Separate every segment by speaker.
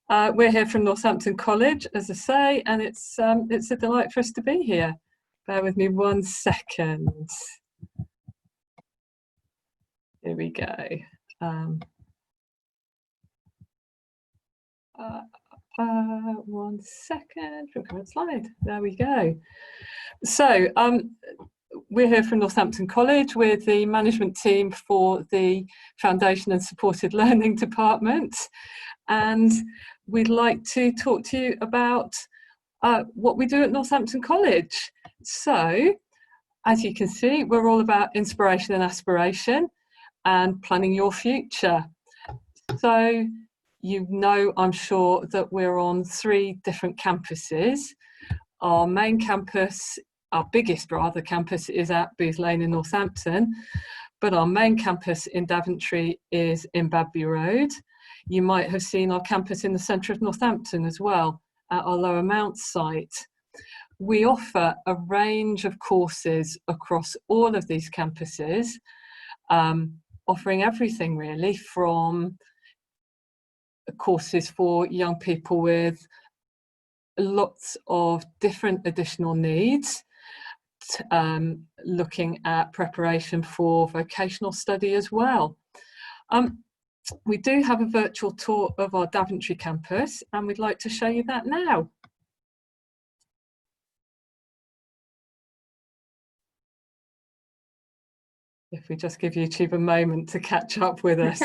Speaker 1: We're here from Northampton College, as I say, and it's a delight for us to be here. Bear with me 1 second. Here we go. 1 second. Record slide. There we go. So we're here from Northampton College. We're the management team for the Foundation and Supported Learning Department, and we'd like to talk to you about what we do at Northampton College. So, as you can see, we're all about inspiration and aspiration and planning your future. So, you know, I'm sure that we're on 3 different campuses. Our main campus, our biggest rather campus, is at Booth Lane in Northampton, but our main campus in Daventry is in Badby Road. You might have seen our campus in the centre of Northampton as well, at our Lower Mount site. We offer a range of courses across all of these campuses, offering everything really, from courses for young people with lots of different additional needs, looking at preparation for vocational study as well. We do have a virtual tour of our Daventry campus, and we'd like to show you that now. If we just give YouTube a moment to catch up with us.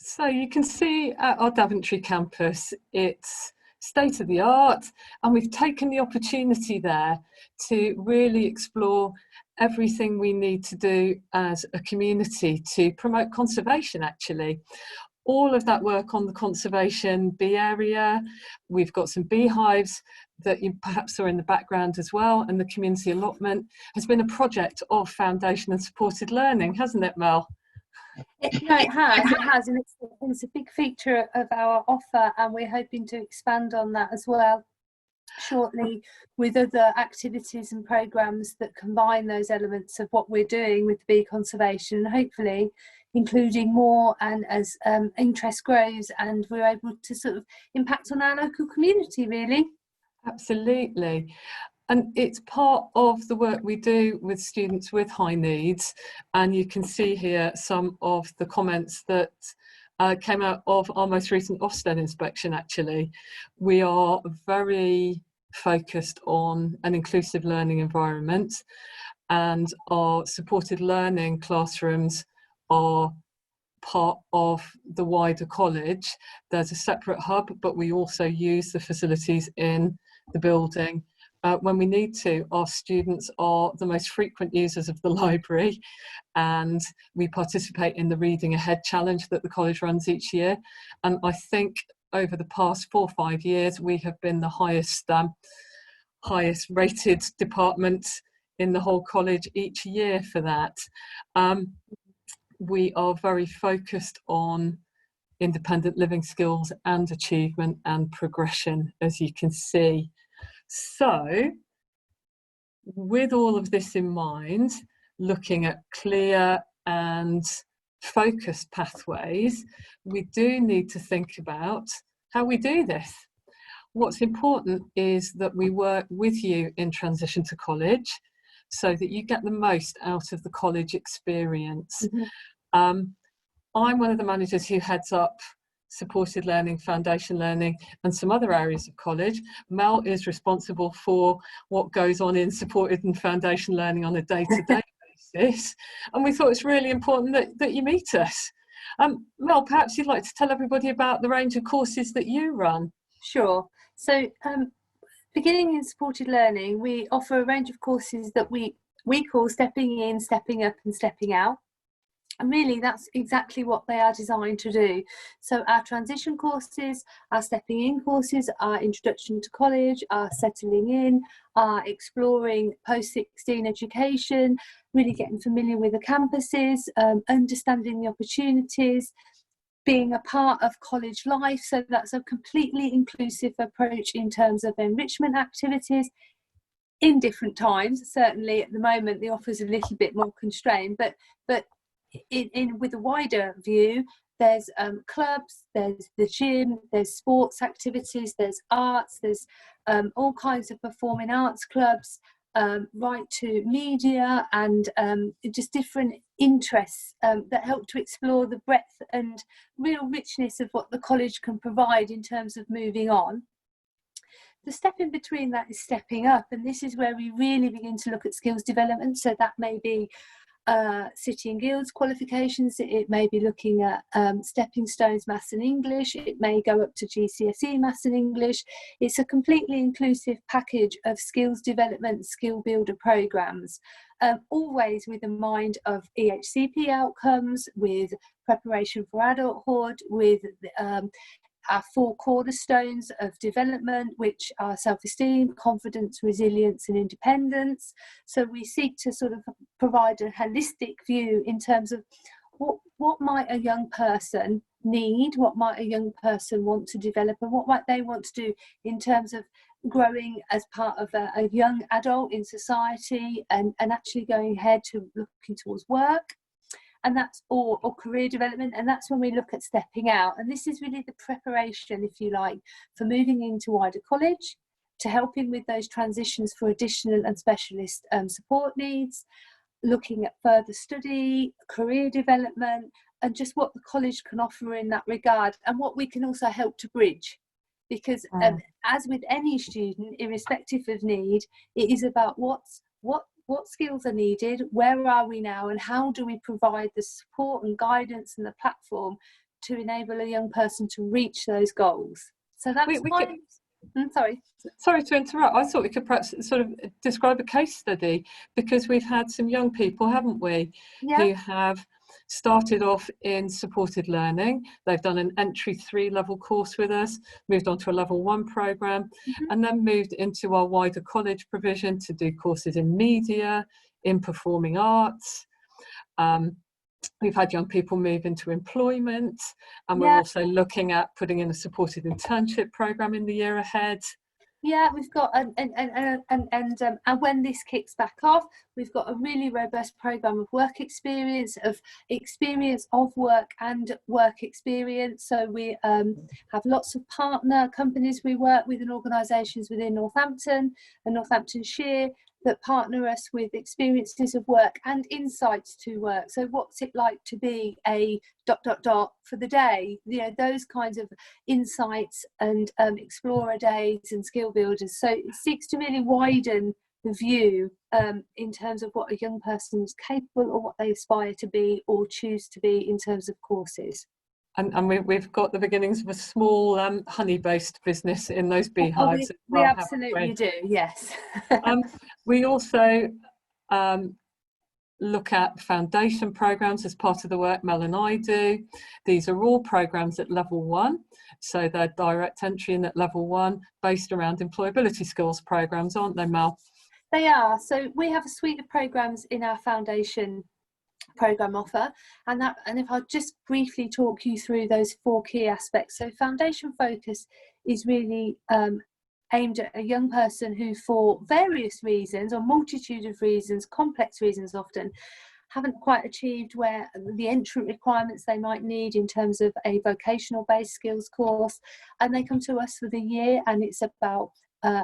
Speaker 1: So you can see at our Daventry campus, it's state of the art, and we've taken the opportunity there to really explore everything we need to do as a community to promote conservation, actually. All of that work on the conservation bee area. We've got some beehives that you perhaps saw in the background as well, and the community allotment has been a project of foundation and supported learning, hasn't it, Mel?
Speaker 2: No, it has, and it's a big feature of our offer, and we're hoping to expand on that as well shortly with other activities and programs that combine those elements of what we're doing with bee conservation, and hopefully including more, and as interest grows and we're able to sort of impact on our local community, really.
Speaker 1: Absolutely. And it's part of the work we do with students with high needs. And you can see here some of the comments that came out of our most recent Ofsted inspection, actually. We are very focused on an inclusive learning environment, and our supported learning classrooms are part of the wider college. There's a separate hub, but we also use the facilities in the building when we need to. Our students are the most frequent users of the library, and we participate in the Reading Ahead challenge that the college runs each year. And I think over the past 4 or 5 years, we have been the highest rated department in the whole college each year for that. We are very focused on independent living skills and achievement and progression, as you can see. So, with all of this in mind, looking at clear and focused pathways, we do need to think about how we do this. What's important is that we work with you in transition to college so that you get the most out of the college experience. I'm one of the managers who heads up supported learning, foundation learning, and some other areas of college. Mel is responsible for what goes on in supported and foundation learning on a day-to-day basis. And we thought it's really important that you meet us. Mel, perhaps you'd like to tell everybody about the range of courses that you run.
Speaker 2: Sure. So beginning in supported learning, we offer a range of courses that we call stepping in, stepping up and stepping out. And really, that's exactly what they are designed to do. So our transition courses, our stepping in courses, our introduction to college, our settling in, our exploring post-16 education, really getting familiar with the campuses, understanding the opportunities, being a part of college life. So that's a completely inclusive approach in terms of enrichment activities in different times. Certainly at the moment, the offer is a little bit more constrained, but with a wider view, there's clubs, there's the gym, there's sports activities, there's arts, there's all kinds of performing arts clubs, right to media, and just different interests that help to explore the breadth and real richness of what the college can provide in terms of moving on. The step in between that is stepping up, and this is where we really begin to look at skills development. So that may be City and Guilds qualifications, it may be looking at stepping stones maths and English, it may go up to GCSE maths and English. It's a completely inclusive package of skills development, skill builder programs, always with a mind of EHCP outcomes, with preparation for adulthood, with our 4 cornerstones of development, which are self-esteem, confidence, resilience and independence. So we seek to sort of provide a holistic view in terms of what might a young person need, what might a young person want to develop, and what might they want to do in terms of growing as part of a young adult in society, and actually going ahead to looking towards work. And that's or career development, and that's when we look at stepping out. And this is really the preparation, if you like, for moving into wider college, to helping with those transitions for additional and specialist support needs, looking at further study, career development, and just what the college can offer in that regard, and what we can also help to bridge. Because as with any student, irrespective of need, it is about what skills are needed, where are we now, and how do we provide the support and guidance and the platform to enable a young person to reach those goals. So that's
Speaker 1: Sorry to interrupt. I thought we could perhaps sort of describe a case study, because we've had some young people, haven't we, who have started off in supported learning. They've done an entry 3 level course with us, moved on to a level 1 programme, and then moved into our wider college provision to do courses in media, in performing arts. We've had young people move into employment, and we're also looking at putting in a supported internship programme in the year ahead.
Speaker 2: Yeah, we've got and when this kicks back off, we've got a really robust programme of work experience, of work and work experience. So we have lots of partner companies we work with and organisations within Northampton and Northamptonshire that partner us with experiences of work and insights to work. So what's it like to be a ... for the day? You know, those kinds of insights and explorer days and skill builders. So it seeks to really widen the view in terms of what a young person is capable or what they aspire to be or choose to be in terms of courses.
Speaker 1: And we've got the beginnings of a small honey-based business in those beehives.
Speaker 2: We absolutely do, yes.
Speaker 1: We also look at foundation programmes as part of the work Mel and I do. These are all programmes at level 1, so they're direct entry in at level 1, based around employability skills programmes, aren't they, Mel?
Speaker 2: They are. So we have a suite of programmes in our foundation programme offer, and if I'll just briefly talk you through those 4 key aspects. So foundation focus is really aimed at a young person who, for various reasons or multitude of reasons, complex reasons often, haven't quite achieved where the entrant requirements they might need in terms of a vocational based skills course, and they come to us for the year, and it's about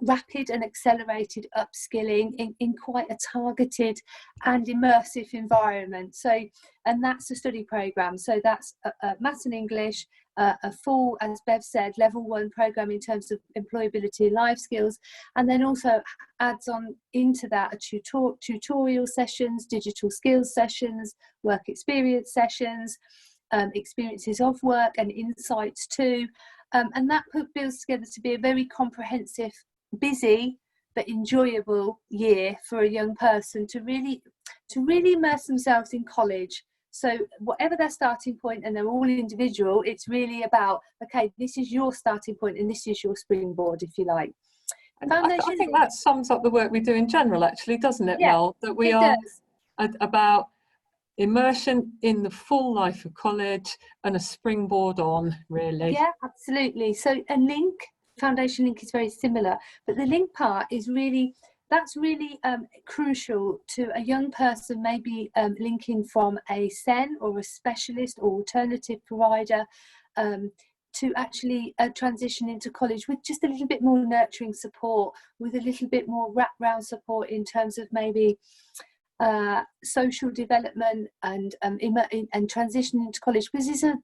Speaker 2: rapid and accelerated upskilling in quite a targeted and immersive environment. So, and that's a study programme. So that's maths and English, a full, as Bev said, level 1 programme in terms of employability and life skills, and then also adds on into that a tutorial sessions, digital skills sessions, work experience sessions, experiences of work and insights too. And that builds together to be a very comprehensive, busy but enjoyable year for a young person to really immerse themselves in college. So whatever their starting point, and they're all individual, it's really about, okay, this is your starting point and this is your springboard, if you like.
Speaker 1: And I think that sums up the work we do in general, actually, doesn't it, Mel? That we are about immersion in the full life of college and a springboard on, really.
Speaker 2: Yeah, absolutely. So a link, foundation link, is very similar, but the link part is really, that's really crucial to a young person maybe linking from a SEN or a specialist or alternative provider to actually transition into college with just a little bit more nurturing support, with a little bit more wraparound support in terms of maybe social development and transitioning into college, because it's a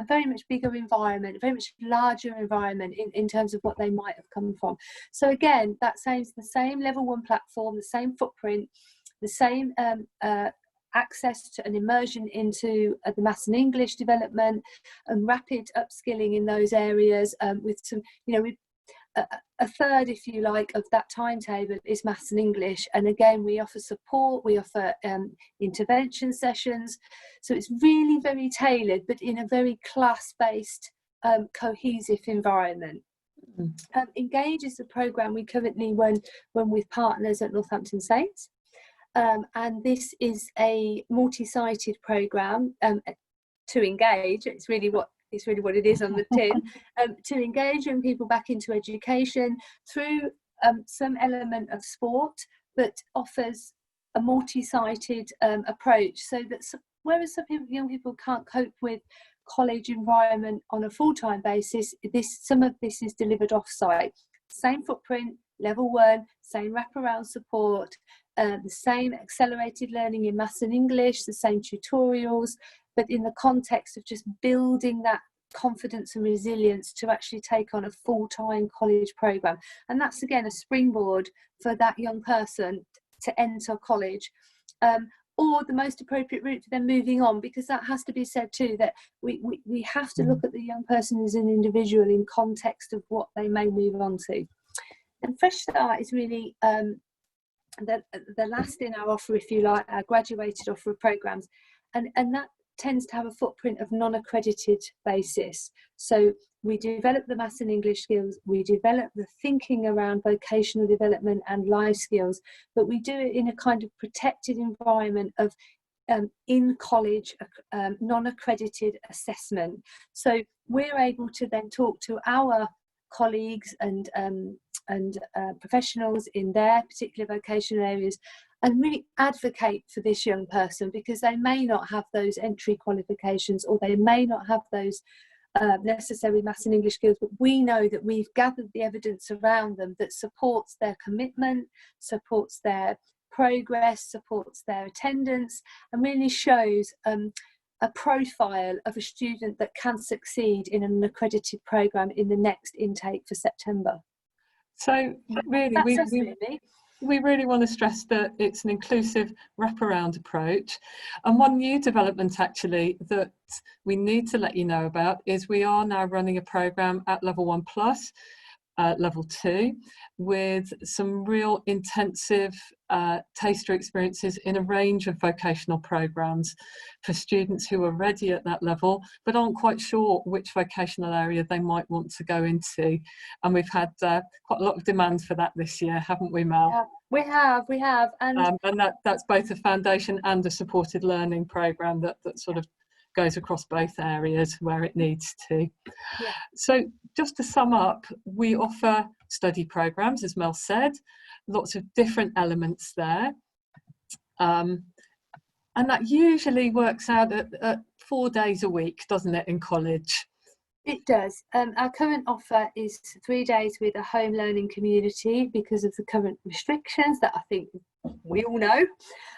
Speaker 2: very much bigger environment, a very much larger environment in terms of what they might have come from. So again, the same level 1 platform, the same footprint, the same access to an immersion into the maths and English development and rapid upskilling in those areas, with some, you know, a third, if you like, of that timetable is maths and English, and again we offer support, we offer intervention sessions, so it's really very tailored but in a very class-based cohesive environment. Engage is the programme we currently run with partners at Northampton Saints, and this is a multi-sited programme to engage. It's really what it is on the tin, to engage young people back into education through some element of sport, but offers a multi-sited approach, so that whereas young people can't cope with college environment on a full-time basis, some of this is delivered off-site. Same footprint, level 1, same wraparound support, the same accelerated learning in maths and English, the same tutorials, but in the context of just building that confidence and resilience to actually take on a full-time college programme. And that's again a springboard for that young person to enter college. or the most appropriate route for them moving on, because that has to be said too, that we have to look at the young person as an individual in context of what they may move on to. And Fresh Start is really the last in our offer, if you like, our graduated offer of programmes, and that tends to have a footprint of non-accredited basis. So we develop the maths and English skills, we develop the thinking around vocational development and life skills, but we do it in a kind of protected environment of in college non-accredited assessment. So we're able to then talk to our colleagues and professionals in their particular vocational areas and really advocate for this young person, because they may not have those entry qualifications, or they may not have those necessary maths and English skills, but we know that we've gathered the evidence around them that supports their commitment, supports their progress, supports their attendance, and really shows a profile of a student that can succeed in an accredited programme in the next intake for September.
Speaker 1: So really, we really want to stress that it's an inclusive wraparound approach. And one new development actually that we need to let you know about is we are now running a programme at Level 1 Plus, Level 2, with some real intensive taster experiences in a range of vocational programmes for students who are ready at that level but aren't quite sure which vocational area they might want to go into. And we've had quite a lot of demand for that this year, haven't we, Mel?
Speaker 2: Yeah, we have. And
Speaker 1: that's both a foundation and a supported learning programme that sort of goes across both areas where it needs to.
Speaker 2: Yeah.
Speaker 1: So just to sum up, we offer study programmes, as Mel said, lots of different elements there. And that usually works out at 4 days a week, doesn't it, in college?
Speaker 2: It does. Our current offer is 3 days with a home learning community because of the current restrictions that I think we all know.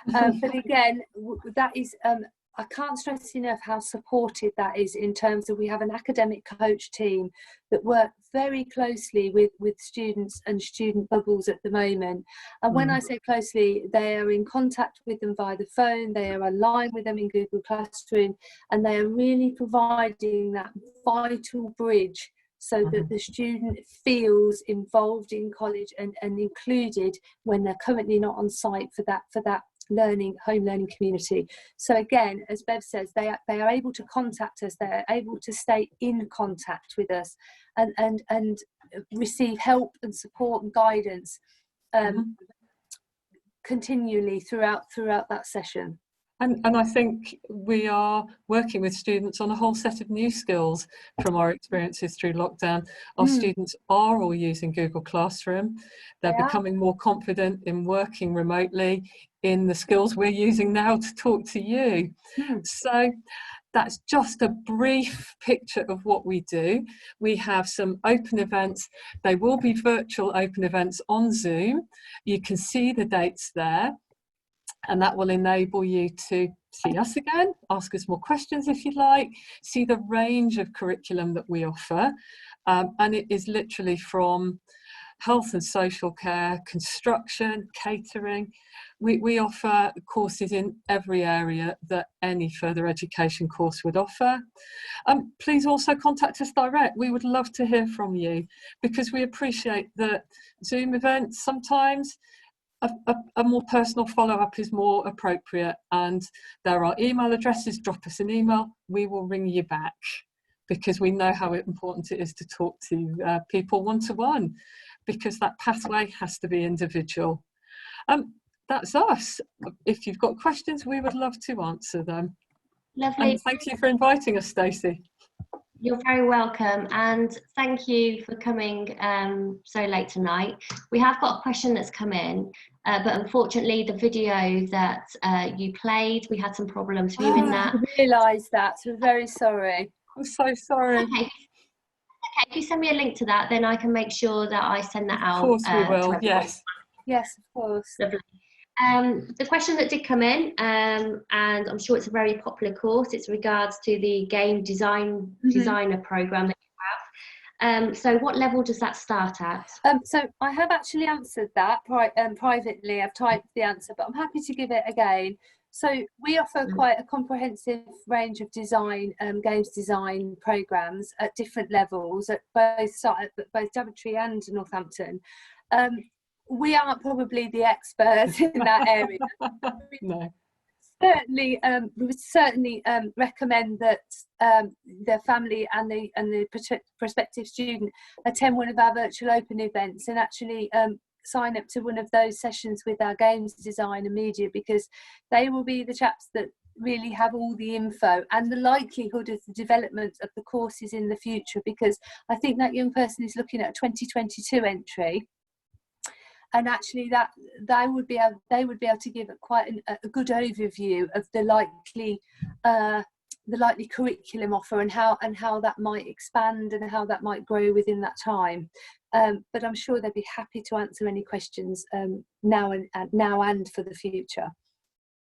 Speaker 2: But again, that is, I can't stress enough how supported that is, in terms of we have an academic coach team that work very closely with students and student bubbles at the moment. And when I say closely, they are in contact with them via the phone, they are aligned with them in Google Classroom, and they are really providing that vital bridge so that the student feels involved in college and included when they're currently not on site for that home learning community. So again, as Bev says, they are able to contact us, they are able to stay in contact with us and receive help and support and guidance continually throughout that session.
Speaker 1: And I think we are working with students on a whole set of new skills from our experiences through lockdown. Our students are all using Google Classroom. They're becoming more confident in working remotely in the skills we're using now to talk to you. So that's just a brief picture of what we do. We have some open events. They will be virtual open events on Zoom. You can see the dates there. And that will enable you to see us again, ask us more questions if you'd like, see the range of curriculum that we offer. And it is literally from health and social care, construction, catering. We offer courses in every area that any further education course would offer. Please also contact us direct. We would love to hear from you, because we appreciate that Zoom events sometimes a more personal follow-up is more appropriate, and there are email addresses. Drop us an email, we will ring you back, because we know how important it is to talk to people one-to-one, because that pathway has to be individual. That's us. If you've got questions, we would love to answer them.
Speaker 3: Lovely.
Speaker 1: And thank you for inviting us, Stacey.
Speaker 3: You're very welcome, and thank you for coming so late tonight. We have got a question that's come in, but unfortunately the video that you played, we had some problems viewing that.
Speaker 2: I realised that, so we're very sorry.
Speaker 1: I'm so sorry.
Speaker 3: Okay, if you send me a link to that, then I can make sure that I send that out.
Speaker 1: Of course we will, yes.
Speaker 2: Yes, of course.
Speaker 3: Lovely. The question that did come in, and I'm sure it's a very popular course, it's regards to the game designer program that you have. So what level does that start at?
Speaker 2: So I have actually answered that privately. I've typed the answer, but I'm happy to give it again. So we offer quite a comprehensive range of design, games design programmes at different levels at both Daventry and Northampton. We aren't probably the experts in that area.
Speaker 1: No.
Speaker 2: We would certainly recommend that the family and the prospective student attend one of our virtual open events and actually sign up to one of those sessions with our games design and media, because they will be the chaps that really have all the info and the likelihood of the development of the courses in the future, because I think that young person is looking at a 2022 entry. And actually, that they would be able to give quite a good overview of the likely curriculum offer and how that might expand and how that might grow within that time. But I'm sure they'd be happy to answer any questions now and for the future.